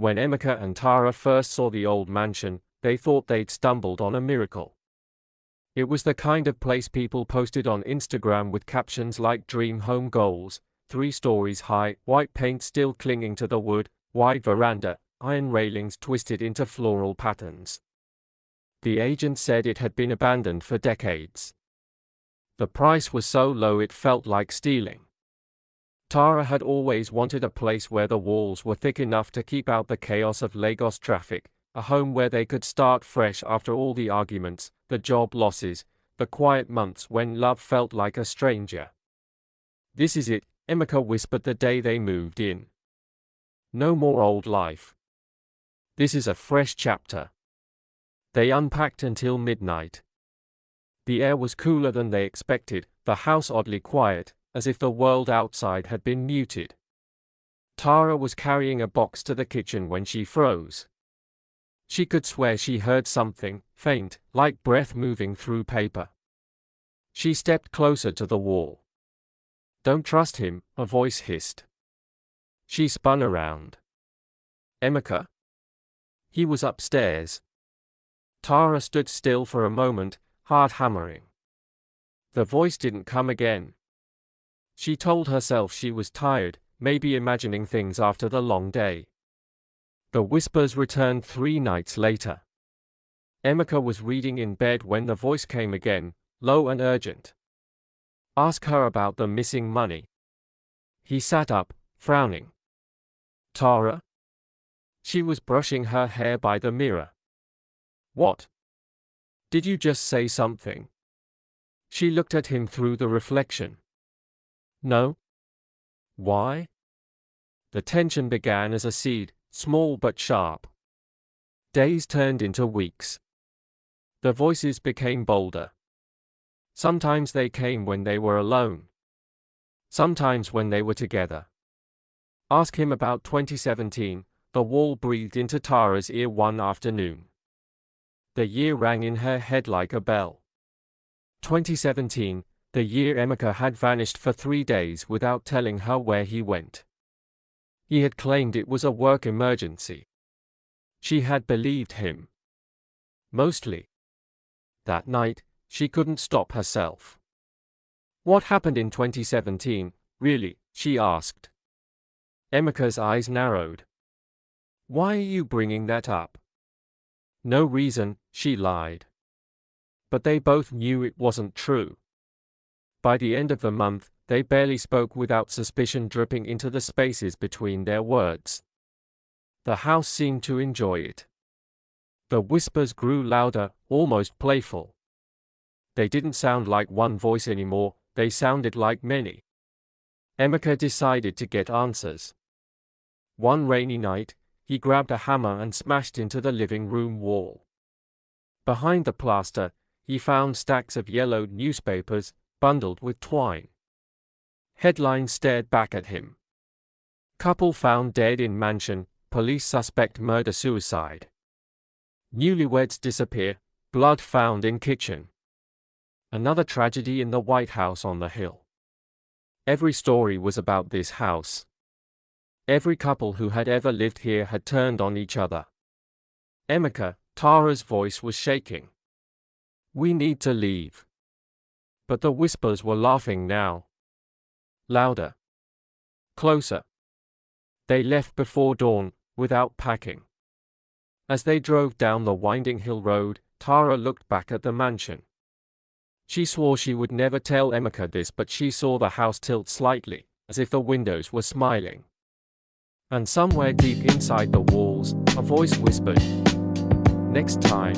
When Emeka and Tara first saw the old mansion, they thought they'd stumbled on a miracle. It was the kind of place people posted on Instagram with captions like "Dream home goals," 3 stories high, white paint still clinging to the wood, wide veranda, iron railings twisted into floral patterns. The agent said it had been abandoned for decades. The price was so low it felt like stealing. Tara had always wanted a place where the walls were thick enough to keep out the chaos of Lagos traffic, a home where they could start fresh after all the arguments, the job losses, the quiet months when love felt like a stranger. "This is it," Emeka whispered the day they moved in. "No more old life. This is a fresh chapter." They unpacked until midnight. The air was cooler than they expected, the house oddly quiet, as if the world outside had been muted. Tara was carrying a box to the kitchen when she froze. She could swear she heard something, faint, like breath moving through paper. She stepped closer to the wall. "Don't trust him," a voice hissed. She spun around. Emeka? He was upstairs. Tara stood still for a moment, heart hammering. The voice didn't come again. She told herself she was tired, maybe imagining things after the long day. The whispers returned 3 nights later. Emeka was reading in bed when the voice came again, low and urgent. "Ask her about the missing money." He sat up, frowning. "Tara?" She was brushing her hair by the mirror. "What? Did you just say something?" She looked at him through the reflection. "No." "Why?" The tension began as a seed, small but sharp. Days turned into weeks. The voices became bolder. Sometimes they came when they were alone. Sometimes when they were together. "Ask him about 2017, the wall breathed into Tara's ear one afternoon. The year rang in her head like a bell. 2017, the year Emeka had vanished for 3 days without telling her where he went. He had claimed it was a work emergency. She had believed him. Mostly. That night, she couldn't stop herself. "What happened in 2017, really?" she asked. Emeka's eyes narrowed. "Why are you bringing that up?" "No reason," she lied. But they both knew it wasn't true. By the end of the month, they barely spoke without suspicion dripping into the spaces between their words. The house seemed to enjoy it. The whispers grew louder, almost playful. They didn't sound like one voice anymore, they sounded like many. Emeka decided to get answers. One rainy night, he grabbed a hammer and smashed into the living room wall. Behind the plaster, he found stacks of yellowed newspapers, bundled with twine. Headlines stared back at him. "Couple found dead in mansion, police suspect murder-suicide. Newlyweds disappear, blood found in kitchen. Another tragedy in the White House on the Hill." Every story was about this house. Every couple who had ever lived here had turned on each other. "Emeka," Tara's voice was shaking. "We need to leave." But the whispers were laughing now. Louder. Closer. They left before dawn, without packing. As they drove down the winding hill road, Tara looked back at the mansion. She swore she would never tell Emeka this, but she saw the house tilt slightly, as if the windows were smiling. And somewhere deep inside the walls, a voice whispered, "Next time."